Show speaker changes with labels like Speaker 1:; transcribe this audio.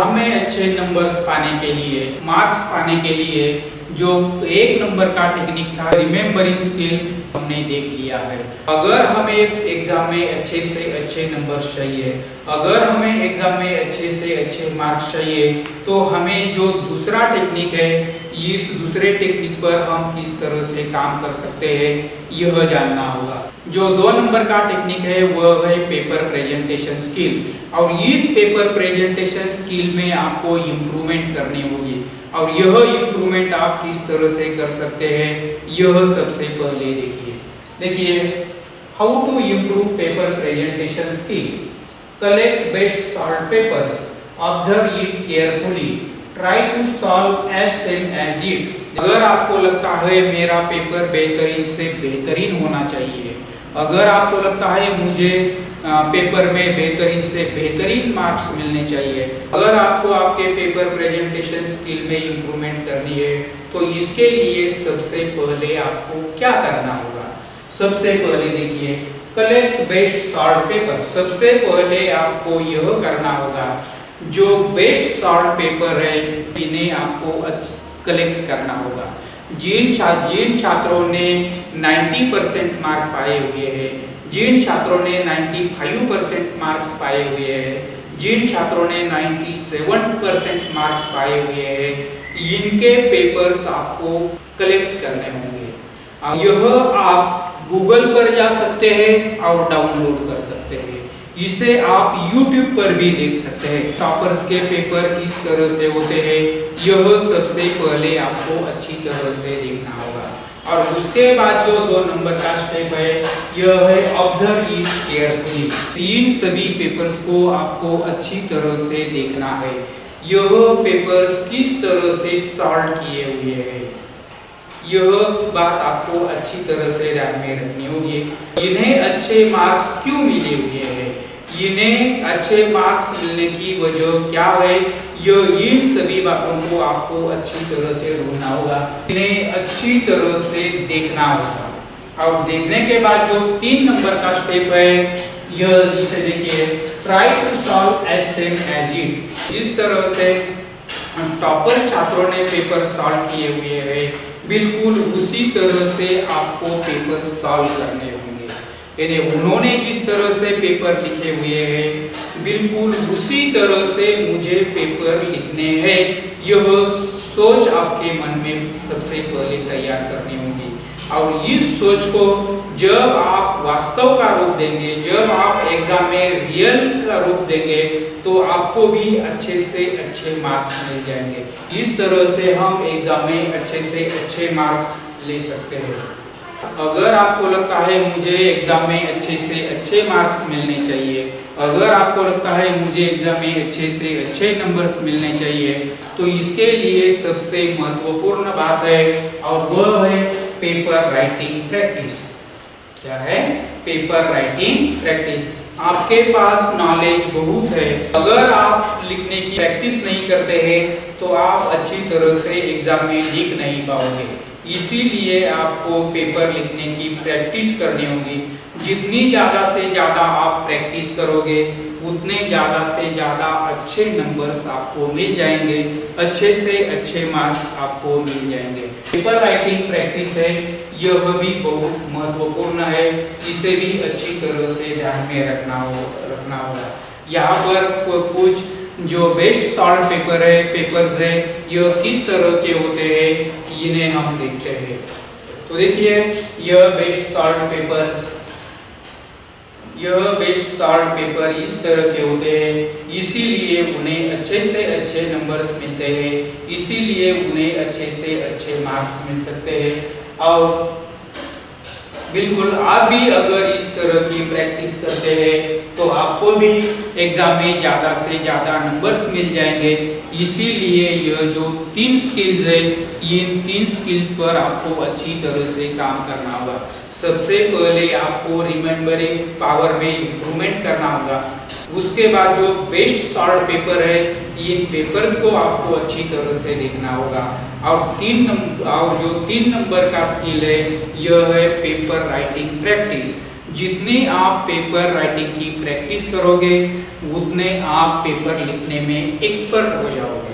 Speaker 1: Exam में अच्छे numbers पाने के लिए, मार्क्स पाने के लिए जो एक नंबर का टेक्निक था रिमेम्बरिंग स्किल हमने देख लिया है। अगर हमें एग्जाम में अच्छे से अच्छे नंबर्स चाहिए, अगर हमें एग्जाम में अच्छे से अच्छे मार्क्स चाहिए, तो हमें जो दूसरा टेक्निक है, इस दूसरे टेक्निक पर हम किस तरह से काम कर सकते हैं यह जानना होगा। जो 2 नंबर का टेक्निक है वह है पेपर प्रेजेंटेशन स्किल, और इस पेपर प्रेजेंटेशन स्किल में आपको इम्प्रूवमेंट करनी होगी। और यह इम्प्रूवमेंट आप किस तरह से कर सकते हैं यह सबसे पहले देखिए how to improve paper presentation skill. Collect best solve papers, observe it carefully, try to solve as same as it. अगर आपको लगता है मेरा पेपर बेहतरीन से बेहतरीन होना चाहिए, अगर आपको लगता है मुझे पेपर में बेहतरीन से बेहतरीन मार्क्स मिलने चाहिए, अगर आपको आपके पेपर प्रेजेंटेशन स्किल में इम्प्रूवमेंट करनी है, तो इसके लिए सबसे पहले आपको क्या करना होगा। सबसे पहले देखिए कलेक्ट बेस्ट सॉल्व पेपर। सबसे पहले आपको यह करना होगा जो बेस्ट सॉल्व पेपर है इन्हें आपको कलेक्ट करना होगा। जिन छात्रों ने 90% मार्क पाए हुए हैं, जिन छात्रों ने 95% मार्क्स पाए हुए हैं, जिन छात्रों ने 97% मार्क्स पाए हुए हैं, इनके पेपर्स आपको कलेक्ट करने होंगे। यह आप गूगल पर जा सकते हैं और डाउनलोड कर सकते हैं। इसे आप YouTube पर भी देख सकते हैं। टॉपर्स के पेपर किस तरह से होते हैं यह सबसे पहले आपको अच्छी तरह से देखना होगा। और उसके बाद जो 2 नंबर का स्टेप है यह है ऑब्जर्व इट केयरफुली। इन सभी पेपर्स को आपको अच्छी तरह से देखना है। यह पेपर्स किस तरह से सॉल्व किए हुए हैं यह बात आपको अच्छी तरह से ध्यान में रखनी होगी। इन्हें अच्छे मार्क्स क्यों मिले हुए हैं, इन्हें अच्छे मार्क्स मिलने की वजह क्या है, इन सभी बातों को आपको अच्छी तरह से ढूंढना होगा, इन्हें अच्छी तरह से देखना होगा। और देखने के बाद जो 3 नंबर का स्टेप है यह इसे देखिए try to solve as same as it. इस तरह से टॉपर छात्रों ने पेपर सॉल्व किए हुए हैं, बिल्कुल उसी तरह से आपको पेपर सॉल्व करने होंगे। यानी उन्होंने जिस तरह से पेपर लिखे हुए हैं बिल्कुल उसी तरह से मुझे पेपर लिखने हैं, यह सोच आपके मन में सबसे पहले तैयार करनी होगी। और इस सोच को जब आप वास्तव का रूप देंगे, जब आप एग्जाम में रियल का रूप देंगे, तो आपको भी अच्छे से अच्छे मार्क्स मिल जाएंगे। इस तरह से हम एग्जाम में अच्छे से अच्छे मार्क्स ले सकते हैं। अगर आपको लगता है मुझे एग्जाम में अच्छे से अच्छे मार्क्स मिलने चाहिए, अगर आपको लगता है मुझे एग्जाम में अच्छे से अच्छे नंबर्स मिलने चाहिए, तो इसके लिए सबसे महत्वपूर्ण बात है और वह है पेपर राइटिंग प्रैक्टिस। क्या है? Paper writing practice. आपके पास नॉलेज बहुत है, अगर आप लिखने की प्रैक्टिस नहीं करते हैं तो आप अच्छी तरह से एग्जाम में लिख नहीं पाओगे। इसीलिए आपको पेपर लिखने की प्रैक्टिस करनी होगी। जितनी ज़्यादा से ज़्यादा आप प्रैक्टिस करोगे उतने ज़्यादा से ज़्यादा अच्छे नंबर्स आपको मिल जाएंगे, अच्छे से अच्छे मार्क्स आपको मिल जाएंगे। पेपर राइटिंग प्रैक्टिस है, यह भी बहुत महत्वपूर्ण है, इसे भी अच्छी तरह से ध्यान में रखना होगा। यहाँ पर कुछ जो बेस्ट सॉल्व पेपर्स है यह किस तरह के होते हैं इन्हें हम देखते हैं। तो देखिए यह बेस्ट सॉल्व पेपर इस तरह के होते हैं, इसीलिए उन्हें अच्छे से अच्छे नंबर्स मिलते हैं, इसीलिए उन्हें अच्छे से अच्छे मार्क्स मिल सकते हैं। और बिल्कुल आप भी अगर इस तरह की प्रैक्टिस करते हैं तो आपको भी एग्जाम में ज़्यादा से ज़्यादा नंबर्स मिल जाएंगे। इसीलिए यह जो 3 स्किल्स है, इन 3 स्किल्स पर आपको अच्छी तरह से काम करना होगा। सबसे पहले आपको रिमेम्बरिंग पावर में इम्प्रूवमेंट करना होगा। उसके बाद जो बेस्ट सॉल्व पेपर है, इन पेपर्स को आपको अच्छी तरह से देखना होगा। और जो 3 नंबर का स्किल है यह है पेपर राइटिंग प्रैक्टिस। जितनी आप पेपर राइटिंग की प्रैक्टिस करोगे उतने आप पेपर लिखने में एक्सपर्ट हो जाओगे।